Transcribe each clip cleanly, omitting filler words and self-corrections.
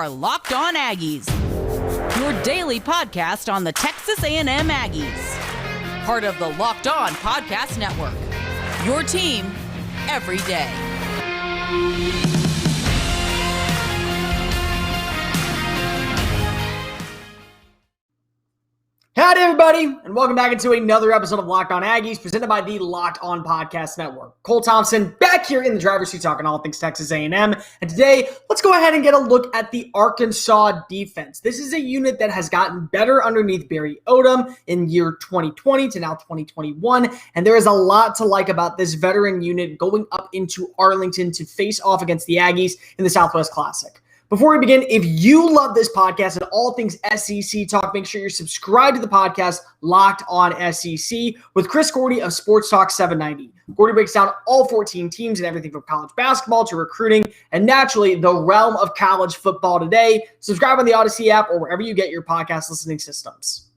are Locked On Aggies, your daily podcast on the Texas A&M Aggies. Part of the Locked On Podcast Network, your team every day. Howdy, everybody, and welcome back into another episode of Locked On Aggies, presented by the Locked On Podcast Network. Cole Thompson back here in the driver's seat talking all things Texas A&M. And today, let's go ahead and get a look at the Arkansas defense. This is a unit that has gotten better underneath Barry Odom in year 2020 to now 2021. And there is a lot to like about this veteran unit going up into Arlington to face off against the Aggies in the Southwest Classic. Before we begin, if you love this podcast and all things SEC talk, make sure you're subscribed to the podcast Locked On SEC with Chris Gordy of Sports Talk 790. Gordy breaks down all 14 teams and everything from college basketball to recruiting and naturally the realm of college football today. Subscribe on the Odyssey app or wherever you get your podcast listening systems.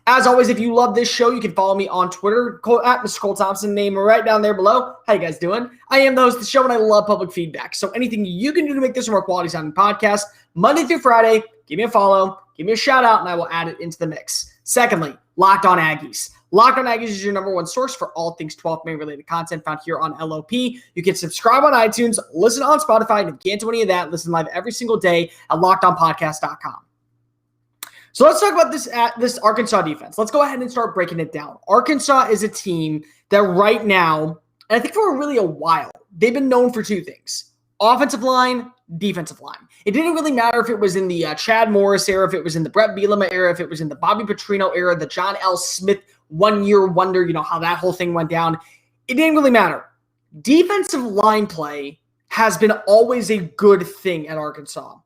As always, if you love this show, you can follow me on Twitter at Mr. Cole Thompson, name right down there below. How you guys doing? I am the host of the show, and I love public feedback. So anything you can do to make this a more quality-sounding podcast, Monday through Friday, give me a follow, give me a shout-out, and I will add it into the mix. Secondly, Locked On Aggies. Locked On Aggies is your number one source for all things 12th Maine-related content found here on LOP. You can subscribe on iTunes, listen on Spotify, and if you can't do any of that, listen live every single day at LockedOnPodcast.com. So let's talk about this Arkansas defense. Let's go ahead and start breaking it down. Arkansas is a team that right now, and I think for really a while, they've been known for two things: offensive line, defensive line. It didn't really matter if it was in the Chad Morris era, if it was in the Brett Bielema era, if it was in the Bobby Petrino era, the John L. Smith one-year wonder, how that whole thing went down. It didn't really matter. Defensive line play has been always a good thing at Arkansas.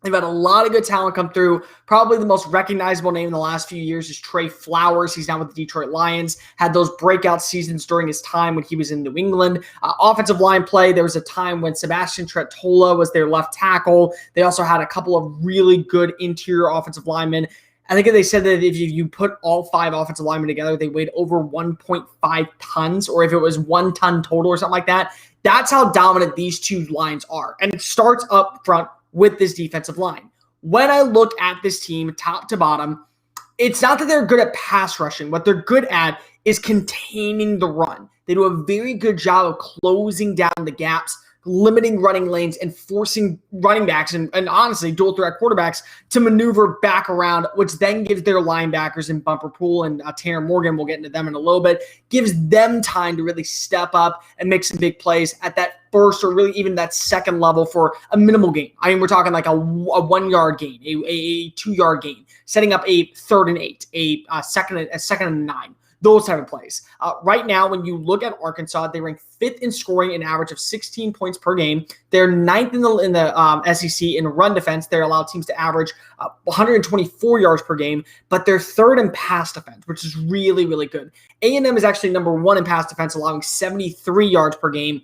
They've had a lot of good talent come through. Probably the most recognizable name in the last few years is Trey Flowers. He's now with the Detroit Lions. Had those breakout seasons during his time when he was in New England. Offensive line play, there was a time when Sebastian Tretola was their left tackle. They also had a couple of really good interior offensive linemen. I think they said that if you put all five offensive linemen together, they weighed over 1.5 tons, or if it was 1 ton total or something like that. That's how dominant these two lines are. And it starts up front with this defensive line. When I look at this team top to bottom, it's not that they're good at pass rushing. What they're good at is containing the run. They do a very good job of closing down the gaps, limiting running lanes, and forcing running backs and honestly dual threat quarterbacks to maneuver back around, which then gives their linebackers in Bumper Pool and Tanner Morgan, we'll get into them in a little bit, gives them time to really step up and make some big plays at that first or really even that second level for a minimal gain. I mean, we're talking like a 1 yard gain, a 2 yard gain, setting up a 3rd and 8, a second and 9. Those type of plays. Right now, when you look at Arkansas, they rank 5th in scoring, an average of 16 points per game. They're 9th in the SEC in run defense. They allow teams to average 124 yards per game, but they're 3rd in pass defense, which is really, really good. A&M is actually number 1 in pass defense, allowing 73 yards per game.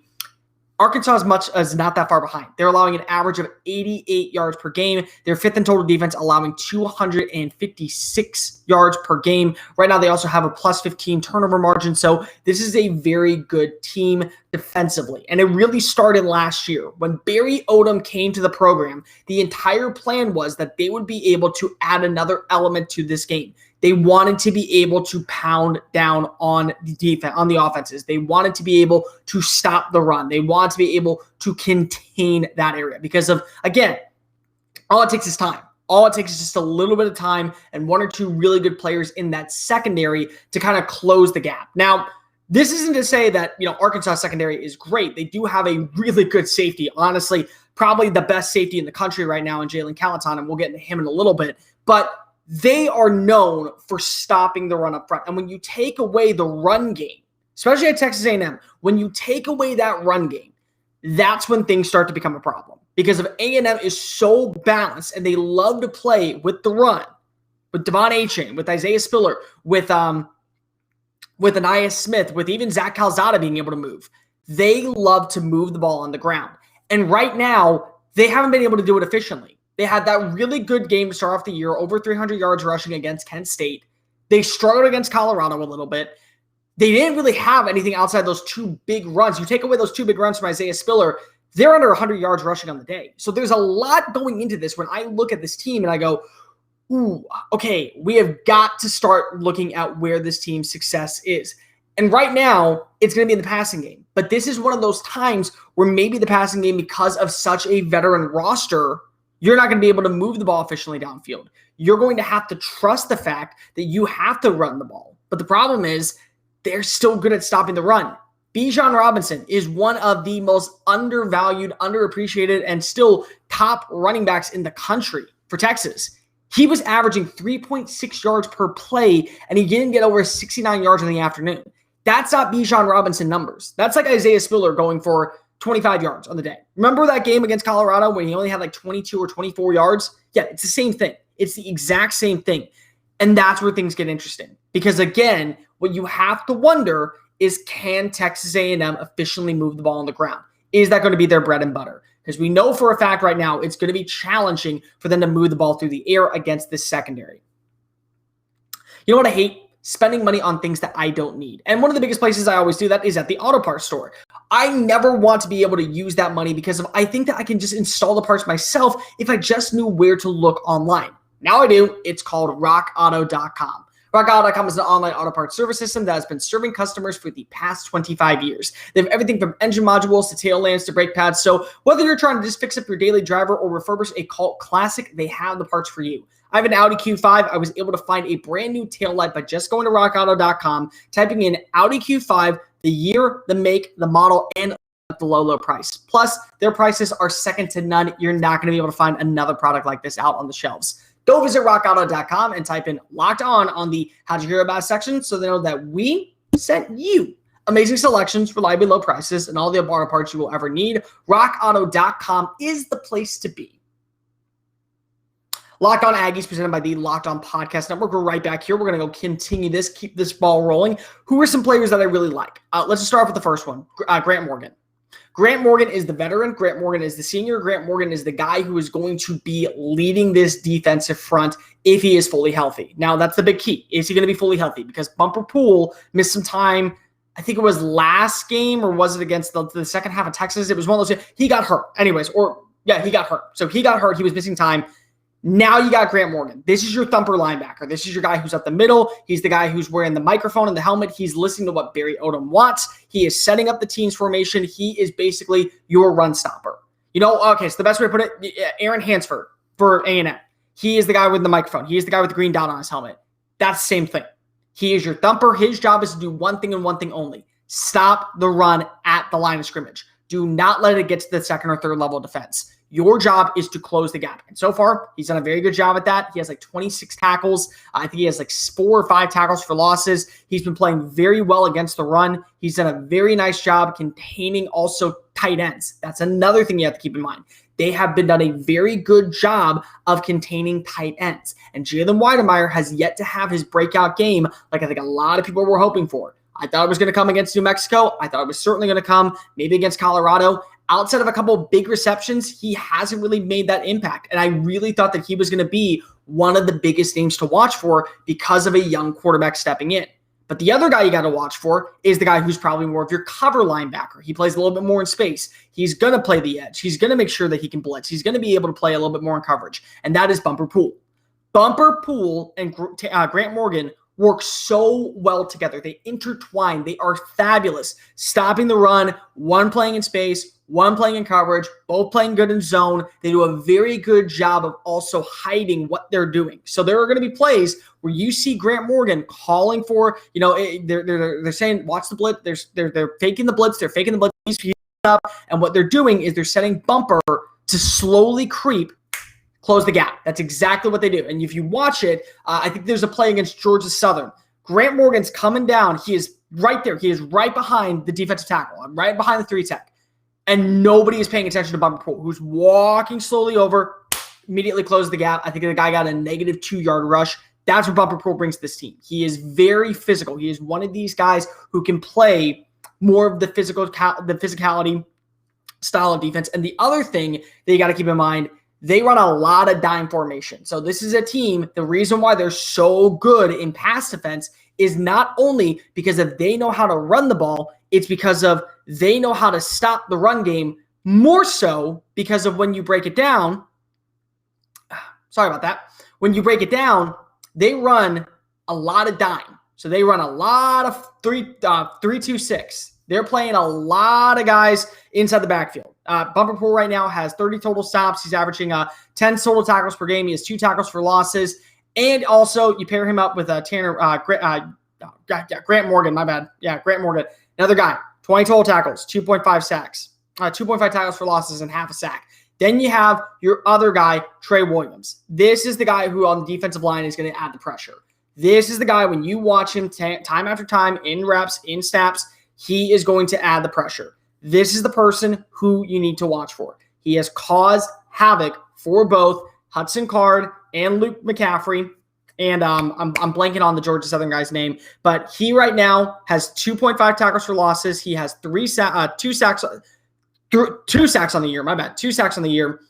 Arkansas is not that far behind. They're allowing an average of 88 yards per game. They're 5th in total defense, allowing 256 yards per game. Right now, they also have a plus 15 turnover margin. So this is a very good team defensively. And it really started last year. When Barry Odom came to the program, the entire plan was that they would be able to add another element to this game. They wanted to be able to pound down on the defense, on the offenses. They wanted to be able to stop the run. They wanted to be able to contain that area because of, again, all it takes is time. All it takes is just a little bit of time and 1 or 2 really good players in that secondary to kind of close the gap. Now, this isn't to say that, Arkansas secondary is great. They do have a really good safety. Honestly, probably the best safety in the country right now in Jalen Catalon, and we'll get into him in a little bit. But they are known for stopping the run up front. And when you take away the run game, especially at Texas A&M, when you take away that run game, that's when things start to become a problem. Because if A&M is so balanced and they love to play with the run, with Devon Achane, with Isaiah Spiller, with Aniyah Smith, with even Zach Calzada being able to move, they love to move the ball on the ground. And right now, they haven't been able to do it efficiently. They had that really good game to start off the year, over 300 yards rushing against Kent State. They struggled against Colorado a little bit. They didn't really have anything outside those 2 big runs. You take away those 2 big runs from Isaiah Spiller, they're under 100 yards rushing on the day. So there's a lot going into this when I look at this team and I go, ooh, okay, we have got to start looking at where this team's success is. And right now, it's going to be in the passing game. But this is one of those times where maybe the passing game, because of such a veteran roster, you're not going to be able to move the ball efficiently downfield. You're going to have to trust the fact that you have to run the ball. But the problem is they're still good at stopping the run. Bijan Robinson is one of the most undervalued, underappreciated, and still top running backs in the country for Texas. He was averaging 3.6 yards per play, and he didn't get over 69 yards in the afternoon. That's not Bijan Robinson numbers. That's like Isaiah Spiller going for 25 yards on the day. Remember that game against Colorado when he only had like 22 or 24 yards? Yeah, it's the same thing. It's the exact same thing. And that's where things get interesting. Because again, what you have to wonder is, can Texas A&M efficiently move the ball on the ground? Is that going to be their bread and butter? Because we know for a fact right now it's going to be challenging for them to move the ball through the air against this secondary. You know what I hate? Spending money on things that I don't need. And one of the biggest places I always do that is at the auto parts store. I never want to be able to use that money because I think that I can just install the parts myself if I just knew where to look online. Now I do. It's called rockauto.com. RockAuto.com is an online auto parts service system that has been serving customers for the past 25 years. They have everything from engine modules to tail lamps to brake pads. So whether you're trying to just fix up your daily driver or refurbish a cult classic, they have the parts for you. I have an Audi Q5. I was able to find a brand new tail light by just going to rockauto.com, typing in Audi Q5, the year, the make, the model, and the low price. Plus, their prices are second to none. You're not going to be able to find another product like this out on the shelves. Go visit rockauto.com and type in Locked On the How'd You Hear About Us section so they know that we sent you. Amazing selections, reliably low prices, and all the auto parts you will ever need. rockauto.com is the place to be. Locked On Aggies, presented by the Locked On Podcast Network. We're right back here. We're going to go continue this, keep this ball rolling. Who are some players that I really like? Let's just start off with the first one, Grant Morgan. Grant Morgan is the veteran. Grant Morgan is the senior. Grant Morgan is the guy who is going to be leading this defensive front if he is fully healthy. Now, that's the big key. Is he going to be fully healthy? Because Bumper Poole missed some time. I think it was last game, or was it against the second half of Texas? It was one of those. He got hurt. Anyways, he got hurt. So he got hurt. He was missing time. Now you got Grant Morgan. This is your thumper linebacker. This is your guy who's up the middle. He's the guy who's wearing the microphone and the helmet. He's listening to what Barry Odom wants. He is setting up the team's formation. He is basically your run stopper. So the best way to put it, Aaron Hansford for A&M. He is the guy with the microphone. He is the guy with the green dot on his helmet. That's the same thing. He is your thumper. His job is to do one thing and one thing only. Stop the run at the line of scrimmage. Do not let it get to the second or third level of defense. Your job is to close the gap. And so far, he's done a very good job at that. He has like 26 tackles. I think he has like 4 or 5 tackles for losses. He's been playing very well against the run. He's done a very nice job containing also tight ends. That's another thing you have to keep in mind. They have been done a very good job of containing tight ends. And Jalen Weidemeyer has yet to have his breakout game like I think a lot of people were hoping for. I thought it was going to come against New Mexico. I thought it was certainly going to come maybe against Colorado. Outside of a couple of big receptions, he hasn't really made that impact. And I really thought that he was going to be one of the biggest names to watch for because of a young quarterback stepping in. But the other guy you got to watch for is the guy who's probably more of your cover linebacker. He plays a little bit more in space. He's going to play the edge. He's going to make sure that he can blitz. He's going to be able to play a little bit more in coverage. And that is Bumper Poole. Bumper Poole and Grant Morgan work so well together. They intertwine. They are fabulous. Stopping the run, one playing in space, one playing in coverage, both playing good in zone. They do a very good job of also hiding what they're doing. So there are going to be plays where you see Grant Morgan calling for, they're saying, watch the blitz. They're faking the blitz. They're faking the blitz. He's up. And what they're doing is they're setting Bumper to slowly creep, close the gap. That's exactly what they do. And if you watch it, I think there's a play against Georgia Southern. Grant Morgan's coming down. He is right there. He is right behind the defensive tackle. Right behind the 3 tech. And nobody is paying attention to Bumper Poole, who's walking slowly over, immediately closed the gap. I think the guy got a negative 2-yard rush. That's what Bumper Poole brings to this team. He is very physical. He is one of these guys who can play more of the physicality style of defense. And the other thing that you got to keep in mind, they run a lot of dime formation. So this is a team, the reason why they're so good in pass defense is not only because if they know how to run the ball, it's because of they know how to stop the run game more so because of when you break it down. Sorry about that. When you break it down, they run a lot of dime. So they run a lot of 3-2-6. They're playing a lot of guys inside the backfield. Bumper Pool right now has 30 total stops. He's averaging 10 total tackles per game. He has 2 tackles for losses. And also, you pair him up with Grant Morgan. My bad. Yeah, Grant Morgan. Another guy, 20 total tackles, 2.5 sacks, 2.5 tackles for losses, and half a sack. Then you have your other guy, Trey Williams. This is the guy who on the defensive line is going to add the pressure. This is the guy when you watch him time after time in reps, in snaps, he is going to add the pressure. This is the person who you need to watch for. He has caused havoc for both Hudson Card and Luke McCaffrey. And I'm blanking on the Georgia Southern guy's name, but he right now has 2.5 tackles for losses. He has 2 sacks on the year. My bad. 2 sacks on the year.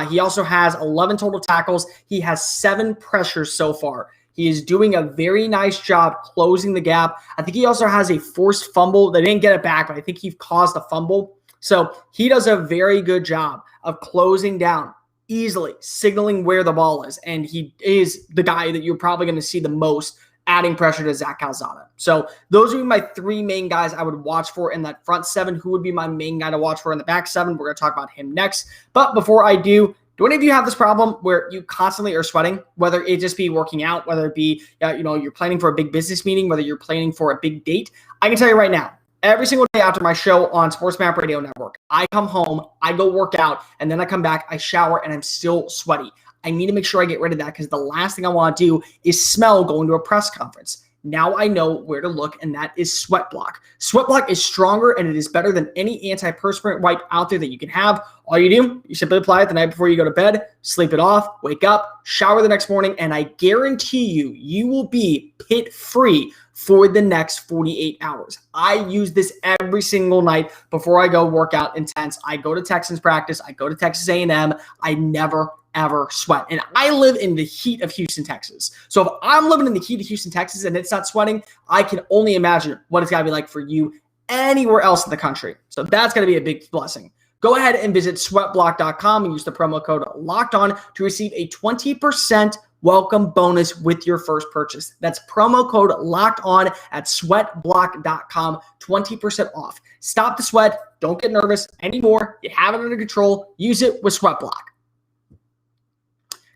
He also has 11 total tackles. He has 7 pressures so far. He is doing a very nice job closing the gap. I think he also has a forced fumble. They didn't get it back, but I think he caused a fumble. So he does a very good job of closing down easily, signaling where the ball is. And he is the guy that you're probably going to see the most adding pressure to Zach Calzada. So those would be my 3 main guys I would watch for in that front 7. Who would be my main guy to watch for in the back 7? We're going to talk about him next. But before I do any of you have this problem where you constantly are sweating, whether it just be working out, whether it be, you're planning for a big business meeting, whether you're planning for a big date? I can tell you right now, every single day after my show on Sports Map Radio Network, I come home, I go work out, and then I come back, I shower, and I'm still sweaty. I need to make sure I get rid of that because the last thing I want to do is smell going to a press conference. Now I know where to look, and that is Sweat Block. Sweat Block is stronger, and it is better than any antiperspirant wipe out there that you can have. All you do, you simply apply it the night before you go to bed, sleep it off, wake up, shower the next morning, and I guarantee you will be pit-free for the next 48 hours. I use this every single night before I go work out intense. I go to Texans practice. I go to Texas A&M. I never ever sweat. And I live in the heat of Houston, Texas. So if I'm living in the heat of Houston, Texas, and it's not sweating, I can only imagine what it's got to be like for you anywhere else in the country. So that's going to be a big blessing. Go ahead and visit sweatblock.com and use the promo code LOCKEDON to receive a 20% welcome bonus with your first purchase. That's promo code LOCKEDON at sweatblock.com, 20% off. Stop the sweat. Don't get nervous anymore. You have it under control. Use it with Sweatblock.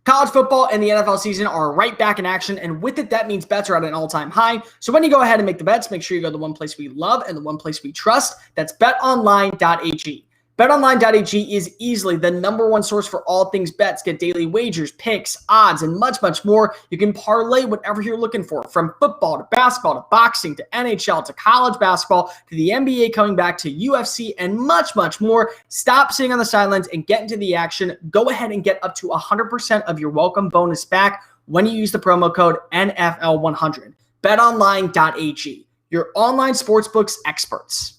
College football and the NFL season are right back in action, and with it, that means bets are at an all-time high. So when you go ahead and make the bets, make sure you go to the one place we love and the one place we trust. That's BetOnline.ag. BetOnline.ag is easily the #1 source for all things bets. Get daily wagers, picks, odds, and much, much more. You can parlay whatever you're looking for, from football to basketball to boxing to NHL to college basketball to the NBA coming back to UFC and much, much more. Stop sitting on the sidelines and get into the action. Go ahead and get up to 100% of your welcome bonus back when you use the promo code NFL100. BetOnline.ag, your online sportsbooks experts.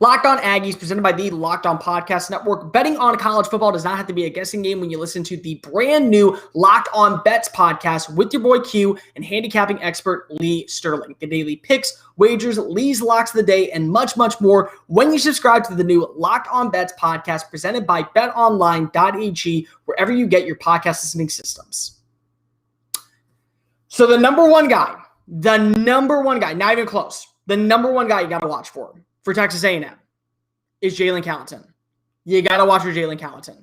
Locked On Aggies, presented by the Locked On Podcast Network. Betting on college football does not have to be a guessing game when you listen to the brand new Locked On Bets podcast with your boy Q and handicapping expert Lee Sterling. The daily picks, wagers, Lee's locks of the day, and much, much more when you subscribe to the new Locked On Bets podcast presented by BetOnline.ag, wherever you get your podcast listening systems. So the number one guy, not even close, the number one guy you got to watch for Texas A&M is Jalen Catalon. You got to watch for Jalen Catalon.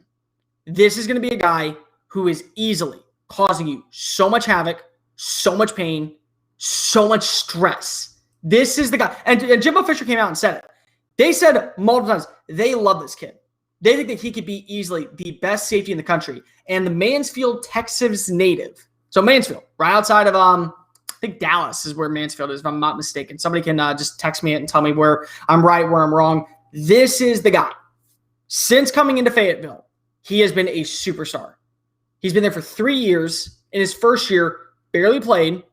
This is going to be a guy who is easily causing you so much havoc, so much pain, so much stress. This is the guy. And Jimbo Fisher came out and said it. They said multiple times, they love this kid. They think that he could be easily the best safety in the country. And the Mansfield, Texas native. So Mansfield, right outside of I think Dallas is where Mansfield is, if I'm not mistaken. Somebody can just text me and tell me where I'm right, where I'm wrong. This is the guy. Since coming into Fayetteville, he has been a superstar. He's been there for 3 years. In his first year, barely played.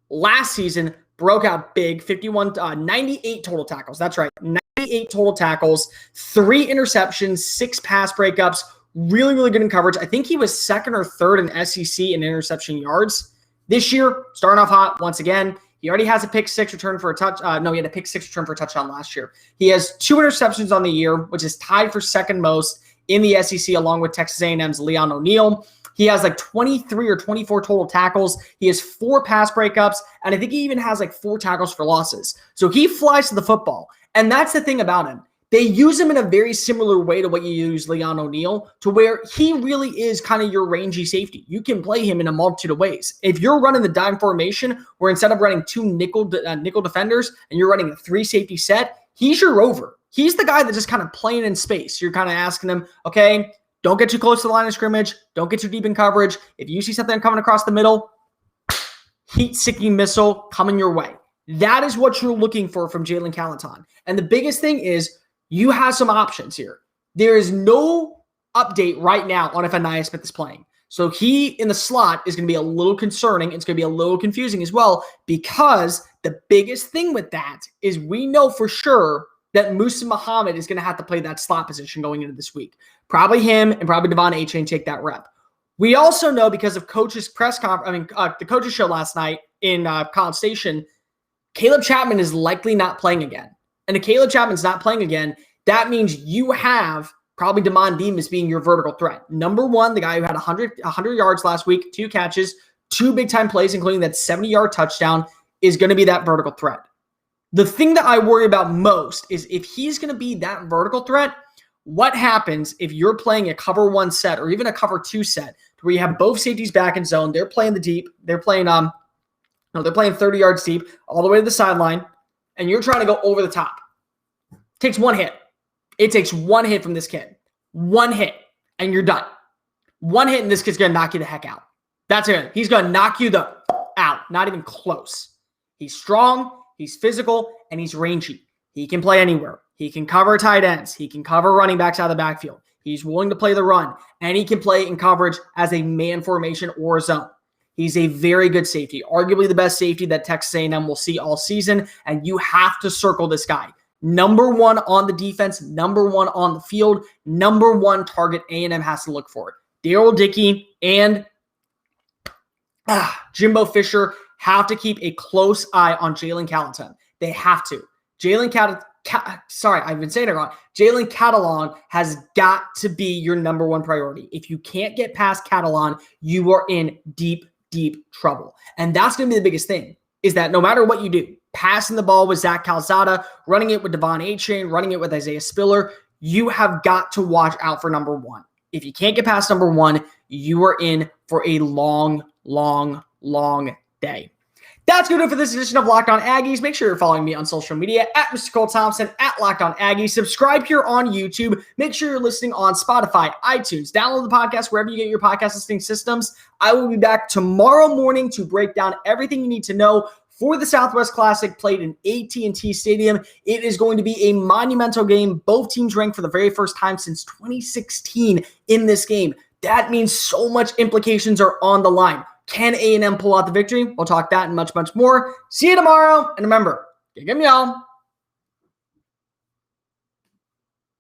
Last season, broke out big, 98 total tackles. That's right, 98 total tackles, 3 interceptions, 6 pass breakups. Really, really good in coverage. I think he was second or third in SEC in interception yards. This year, starting off hot once again. He already has a pick six return for a touch. No, he had a pick six return for a touchdown last year. He has 2 interceptions on the year, which is tied for second most in the SEC, along with Texas A&M's Leon O'Neal. He has like 23 or 24 total tackles. He has 4 pass breakups, and I think he even has like 4 tackles for losses. So he flies to the football, and that's the thing about him. They use him in a very similar way to what you use Leon O'Neal, to where he really is kind of your rangy safety. You can play him in a multitude of ways. If you're running the dime formation, where instead of running 2 nickel defenders and you're running a 3 safety set, he's your rover. He's the guy that's just kind of playing in space. You're kind of asking him, okay, don't get too close to the line of scrimmage. Don't get too deep in coverage. If you see something coming across the middle, heat-seeking missile coming your way. That is what you're looking for from Jalen Catalon. And the biggest thing is you have some options here. There is no update right now on if Anaya Smith is playing. So he in the slot is going to be a little concerning. It's going to be a little confusing as well, because the biggest thing with that is we know for sure that Musa Muhammad is going to have to play that slot position going into this week. Probably him and probably Devon A-Chain take that rep. We also know because of coach's the coach's show last night in College Station, Caleb Chapman is likely not playing again. And if Caleb Chapman's not playing again, that means you have probably Damon Demas being your vertical threat. Number one, the guy who had 100 yards last week, 2 catches, 2 big-time plays, including that 70-yard touchdown, is going to be that vertical threat. The thing that I worry about most is if he's going to be that vertical threat, what happens if you're playing a cover 1 set or even a cover 2 set where you have both safeties back in zone, they're playing the deep, they're playing 30 yards deep all the way to the sideline, and you're trying to go over the top. It takes 1 hit. It takes 1 hit from this kid. 1 hit, and you're done. 1 hit, and this kid's going to knock you the heck out. That's it. He's going to knock you the out. Not even close. He's strong, he's physical, and he's rangy. He can play anywhere. He can cover tight ends. He can cover running backs out of the backfield. He's willing to play the run, and he can play in coverage as a man formation or a zone. He's a very good safety, arguably the best safety that Texas A&M will see all season, and you have to circle this guy. Number 1 on the defense, number 1 on the field, number 1 target A&M has to look for. Daryl Dickey and Jimbo Fisher have to keep a close eye on Jalen Catalon. They have to. Jalen Catalon has got to be your number 1 priority. If you can't get past Catalon, you are in deep trouble. And that's going to be the biggest thing, is that no matter what you do, passing the ball with Zach Calzada, running it with Devon A-Chain, running it with Isaiah Spiller, you have got to watch out for number 1. If you can't get past number 1, you are in for a long day. That's going to do it for this edition of Locked On Aggies. Make sure you're following me on social media at Mr. Cole Thompson, at Locked On Aggies. Subscribe here on YouTube. Make sure you're listening on Spotify, iTunes. Download the podcast wherever you get your podcast listening systems. I will be back tomorrow morning to break down everything you need to know for the Southwest Classic played in AT&T Stadium. It is going to be a monumental game. Both teams ranked for the very first time since 2016 in this game. That means so much implications are on the line. Can A&M pull out the victory? We'll talk that and much more. See you tomorrow. And remember, get them, y'all.